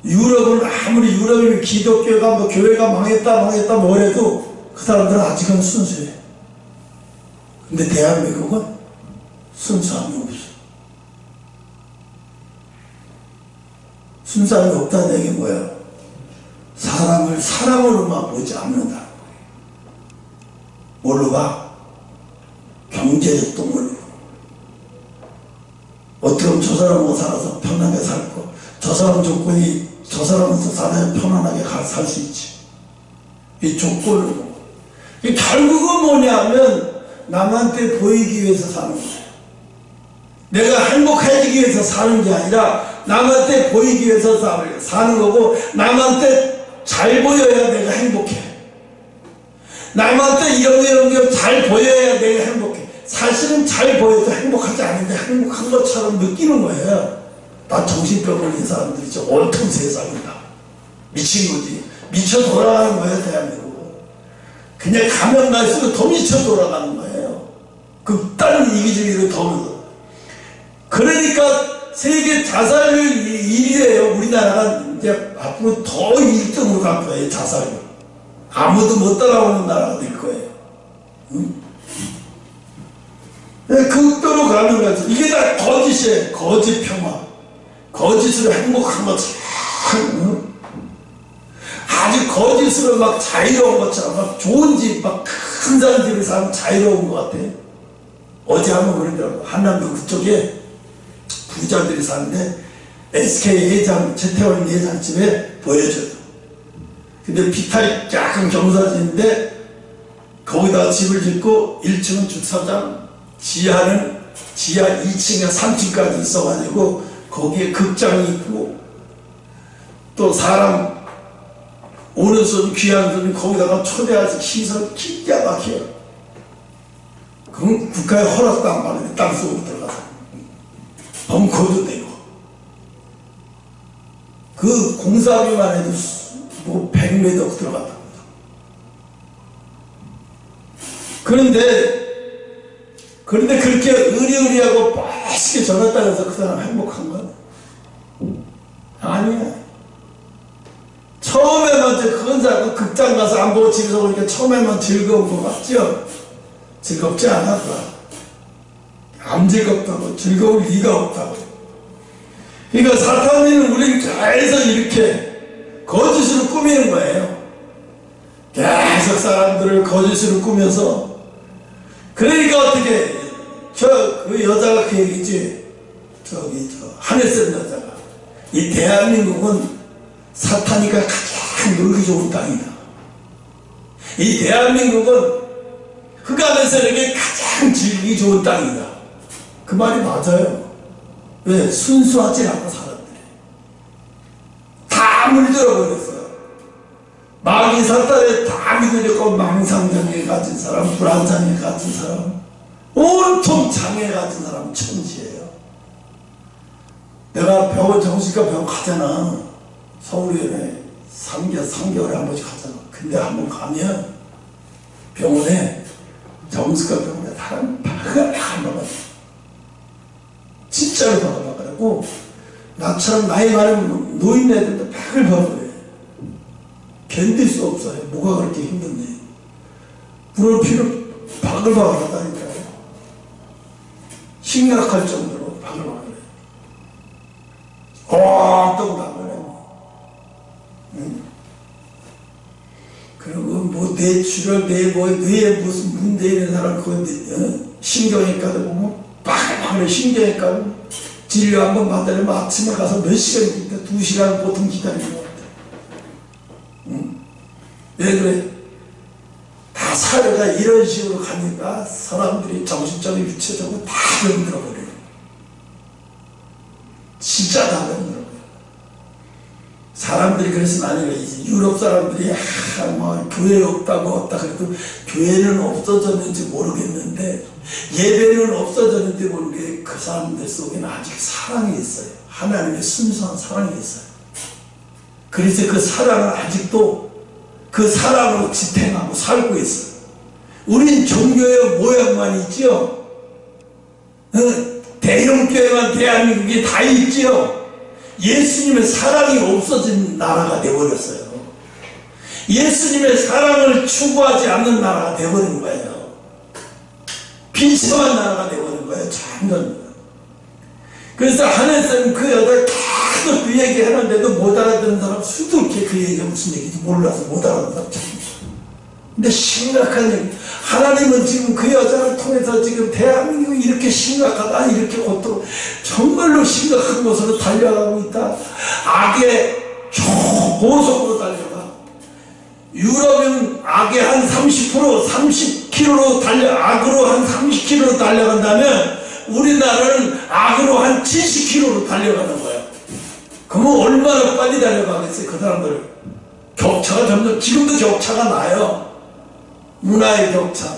유럽은 아무리 유럽이 기독교가 뭐 교회가 망했다 뭐래도 그 사람들은 아직은 순수해. 근데 대한민국은 순수함이 없어. 순수함이 없다는 얘기는 뭐예요? 사람을 사람으로만 보지 않는다는 거예요. 뭘로 봐? 경제적 동물로. 어떻게 하면 저 사람하고 살아서 편하게 살고 저 사람 조건이 저 사람한테 살아야 편안하게 살 수 있지. 이 조건을 보고. 결국은 뭐냐면 남한테 보이기 위해서 사는 거예요. 내가 행복해지기 위해서 사는 게 아니라 남한테 보이기 위해서 사는 거고 남한테 잘 보여야 내가 행복해. 남한테 이런 게 잘 보여야 내가 행복해. 사실은 잘 보여도 행복하지 않은데 행복한 것처럼 느끼는 거예요. 다 정신병 걸린 사람들이죠. 온통 세상이다. 미친 거지. 미쳐 돌아가는 거예요. 대한민국은. 그냥 가면 갈수록 더 미쳐 돌아가는 거예요. 극단은 이기주의로 더. 그러니까 세계 자살률 1위예요. 우리나라가 이제 앞으로 더 1등으로 갈 거예요. 자살률. 아무도 못 따라오는 나라가 될 거예요. 응? 극도로 가는 거지. 이게 다 거짓이에요. 거짓 평화. 거짓으로 행복한 것처럼, 아주 거짓으로 막 자유로운 것처럼, 막 좋은 집, 막 큰 집에 사면 자유로운 것 같아. 어제 한번 그러더라고. 한남도 그쪽에 부자들이 사는데 SK 회장, 최태원 회장 집에 보여줘요. 근데 비탈이 약간 경사진인데 거기다가 집을 짓고 1층은 주차장, 지하 2층에 3층까지 있어가지고 거기에 극장이 있고 또 사람 오는 손, 귀한 손이 거기다가 초대하지 시설 기가 막혀요. 그건 국가에 허락도 안 받는데 땅속으로 들어가서 벙커도 되고 그 공사비만 해도 뭐 100m 들어갔다. 그런데 그렇게 의리의리하고 멋있게 전했다 해서 그 사람 행복한 건 아니야. 처음에만 그건 자꾸 극장 가서 안 보고 집에서 보니까 처음에만 즐거운 거 같죠? 즐겁지 않았다. 안 즐겁다고. 즐거울 리가 없다고. 그러니까 사탄이는 우리를 계속 이렇게 거짓으로 꾸미는 거예요. 계속 사람들을 거짓으로 꾸며서. 그러니까 어떻게 그 여자가 그 얘기지. 하늘색 여자가 이 대한민국은 사탄이가 가장 놀기 좋은 땅이다. 이 대한민국은 흑암에서에게 가장 즐기기 좋은 땅이다. 그 말이 맞아요. 왜? 순수하지 않고 사람들이 다 물들어 버렸어요. 마귀 사탄에 다 믿으려고 망상장애 가진 사람, 불안장애 가진 사람, 온통 장애 가진 사람 천지예요. 내가 정신과 병원 가잖아. 서울에 3개월에 한 번씩 가잖아. 근데 한 번 가면 병원에 정신과 병원에 사람 바글바글 진짜로 바글바글하고 나처럼 나이 많은 노인네들도 바글바글해. 견딜 수 없어요. 뭐가 그렇게 힘든데 불을 피로 바글바글하다니까요. 심각할 정도로 바글바글해. 엉뚱 바글해. 그리고 뭐 뇌출혈, 뇌에 무슨 문제 있는 사람 그거 신경외과도 보면 바글바글해. 신경외과 진료 한번 받으려면 아침에 가서 몇 시간 기다려? 2시간 보통 기다리는 것 같아. 왜 그래? 다 사회가 이런 식으로 가니까 사람들이 정신적으로 유체적으로 다 병들어 버려요. 진짜 다 병들어 버려요. 사람들이 그래서는 아니라 이제 유럽 사람들이 뭐 교회 없다 그래도 교회는 없어졌는지 모르겠는데 예배는 없어졌는지 모르게 그 사람들 속에는 아직 사랑이 있어요. 하나님의 순수한 사랑이 있어요. 그래서 그 사랑은 아직도 그 사랑으로 지탱하고 살고 있어요. 우린 종교의 모양만 있지요. 대형교회만 대한민국에 다 있지요. 예수님의 사랑이 없어진 나라가 되어버렸어요. 예수님의 사랑을 추구하지 않는 나라가 되어버린 거예요. 비참한 나라가 되어버린 거예요. 완전. 그래서 하나님은 그 여자 계속 그 얘기 하는데도 못 알아듣는 사람 수두룩해. 그 얘기가 무슨 얘기인지 몰라서 못 알아듣는 사람 참. 근데 심각한 얘기. 하나님은 지금 그 여자를 통해서 지금 대한민국이 이렇게 심각하다, 이렇게 고통, 정말로 심각한 곳으로 달려가고 있다. 악의 초고속으로 달려가. 유럽은 악의 한 30km로 악으로 한 30km로 달려간다면 우리나라는 악으로 한 70km로 달려가는 거예요. 그러면 얼마나 빨리 달려가겠어요, 그 사람들. 격차가 점점, 지금도 격차가 나요. 문화의 격차,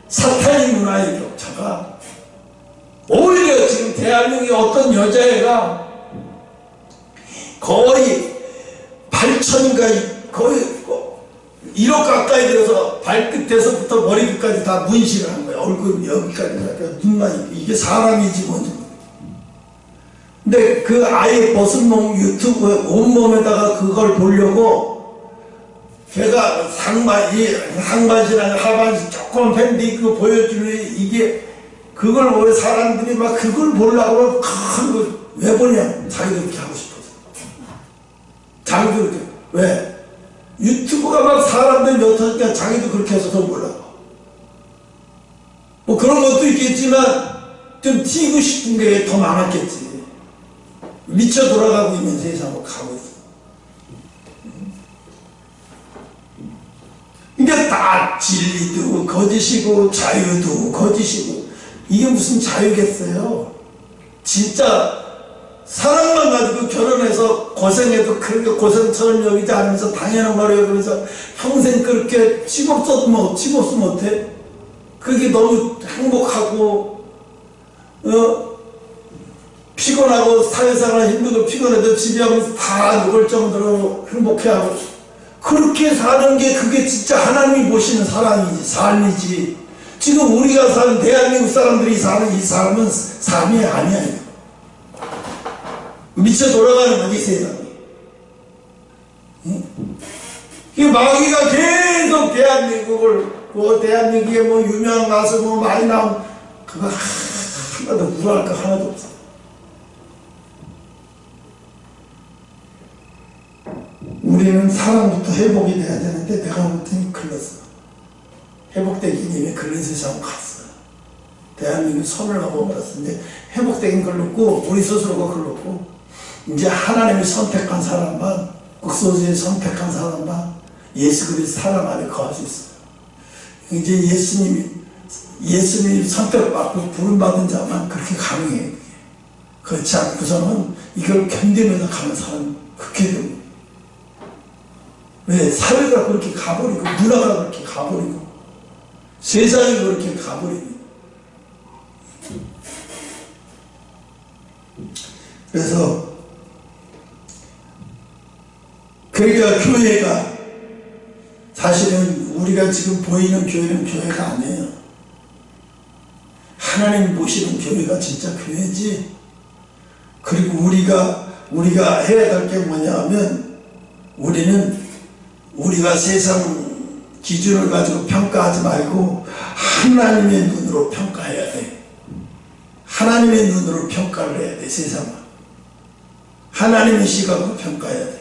사탄의 문화의 격차가 오히려 지금 대한민국의 어떤 여자애가 거의 8천인가 거의 1억 가까이 들어서 발끝에서부터 머리끝까지 다 문신을 한 거야. 얼굴 여기까지 눈만. 이게 사람이지 뭐지. 근데 그 아예 벗은 놈 유튜브 온몸에다가 그걸 보려고 걔가 상반신 아니 하반신 조그만 팬데 그거 보여주는 이게 그걸 왜 사람들이 막 그걸 보려고 큰 걸 왜 보냐? 자기도 그렇게 하고 싶어서. 자기도 그렇게. 왜? 유튜브가 막 사람들 몇 하니까 자기도 그렇게 해서 돈 벌라고. 뭐 그런 것도 있겠지만 좀 튀고 싶은 게 더 많았겠지. 미쳐 돌아가고 있는 세상으로 가고 있어. 그러니까 다 진리도 거짓이고 자유도 거짓이고 이게 무슨 자유겠어요? 진짜 사랑만 가지고 결혼해서 고생해도 그렇게 고생처럼 여기지 않으면서 당연한 말이에요. 그래서 평생 그렇게 찝없어 못해? 그게 너무 행복하고 피곤하고 사회생활 힘들고 피곤해도 집에 오면서 다 누굴 정도로 행복해하고 그렇게 사는 게 그게 진짜 하나님이 보시는 사랑이지 삶이지. 지금 우리가 사는 대한민국 사람들이 사는 이 삶은 삶이 아니야. 미쳐 돌아가는 거지 세상이. 이 마귀가 계속 대한민국을 대한민국에 뭐 유명한 가수 뭐 많이 나온 그거 하나도 우월할 거 하나도 없어. 우리는 사랑부터 회복이 돼야 되는데 내가 볼 때는 글렀어. 회복되긴 이미 글른 세상 갔어. 대한민국 손을 넘어버렸는데 회복되긴 글렀고 우리 스스로가 글렀고 이제 하나님이 선택한 사람만 국소주의 선택한 사람만 예수 그리스도 사랑 안에 거할 수 있어요. 이제 예수님이 선택받고 부름받은 자만 그렇게 가능해요. 그렇지 않고서는 이걸 견디면서 가는 사람은 극해되고 왜? 사회가 그렇게 가버리고 문화가 그렇게 가버리고 세상이 그렇게 가버리고 그래서 그러니까 교회가 사실은 우리가 지금 보이는 교회는 교회가 아니에요. 하나님 보시는 교회가 진짜 교회지. 그리고 우리가 해야 될 게 뭐냐면 우리가 세상 기준을 가지고 평가하지 말고 하나님의 눈으로 평가해야 돼. 하나님의 눈으로 평가를 해야 돼. 세상을 하나님의 시각으로 평가해야 돼.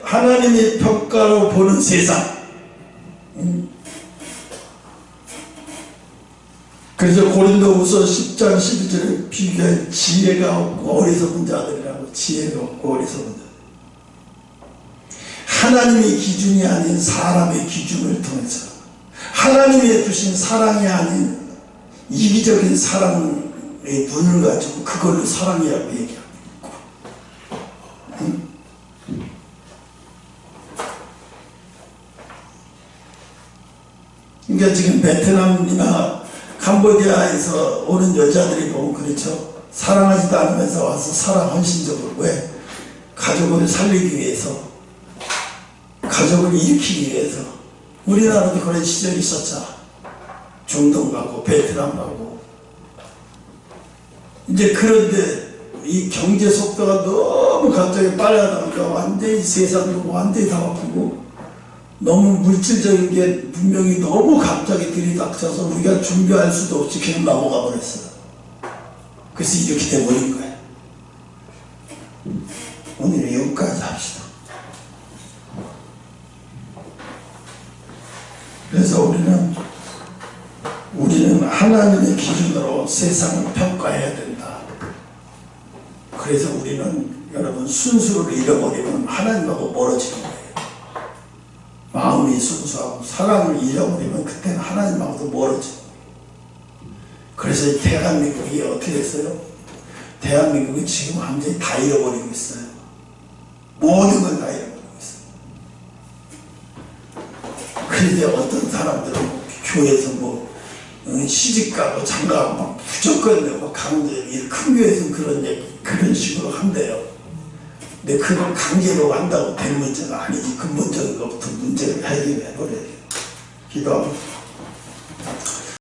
하나님의 평가로 보는 세상. 그래서 고린도후서 10장 12절에 비교한 지혜가 없고 어리석은 자들이라고. 지혜가 없고 어리석은 자들. 하나님의 기준이 아닌 사람의 기준을 통해서 하나님의 주신 사랑이 아닌 이기적인 사랑의 눈을 가지고 그걸로 사랑이라고 얘기합니다. 그러니까 지금 베트남이나 캄보디아에서 오는 여자들이 보면 그렇죠. 사랑하지도 않으면서 와서 사랑 헌신적으로. 왜? 가족을 살리기 위해서, 가족을 일으키기 위해서. 우리나라도 그런 시절이 있었잖아. 중동 가고 베트남 가고. 이제 그런데 이 경제 속도가 너무 갑자기 빨라다 보니까 완전히 세상도 완전히 다 바뀌고 너무 물질적인 게 분명히 너무 갑자기 들이닥쳐서 우리가 준비할 수도 없이 그냥 넘어가 버렸어. 그래서 이렇게 돼버린 거야. 오늘은 여기까지 합시다. 그래서 우리는 하나님의 기준으로 세상을 평가해야 된다. 그래서 우리는 여러분 순수를 잃어버리면 하나님하고 멀어지는 거예요. 마음이 순수하고 사랑을 잃어버리면 그때는 하나님하고도 멀어져요. 그래서 이 대한민국이 어떻게 됐어요? 대한민국이 지금 완전히 다 잃어버리고 있어요. 모든 걸 다 잃어버리고 있어요. 그런데 어떤 사람들은 교회에서 시집가고 장가가고 막 무조건 강제, 큰 교회에서는 그런 식으로 한대요. 근데 그걸 강제로 한다고 될 문제가 아니지. 근본적인 것부터 문제를 해결해 버려야 돼요. 기도하고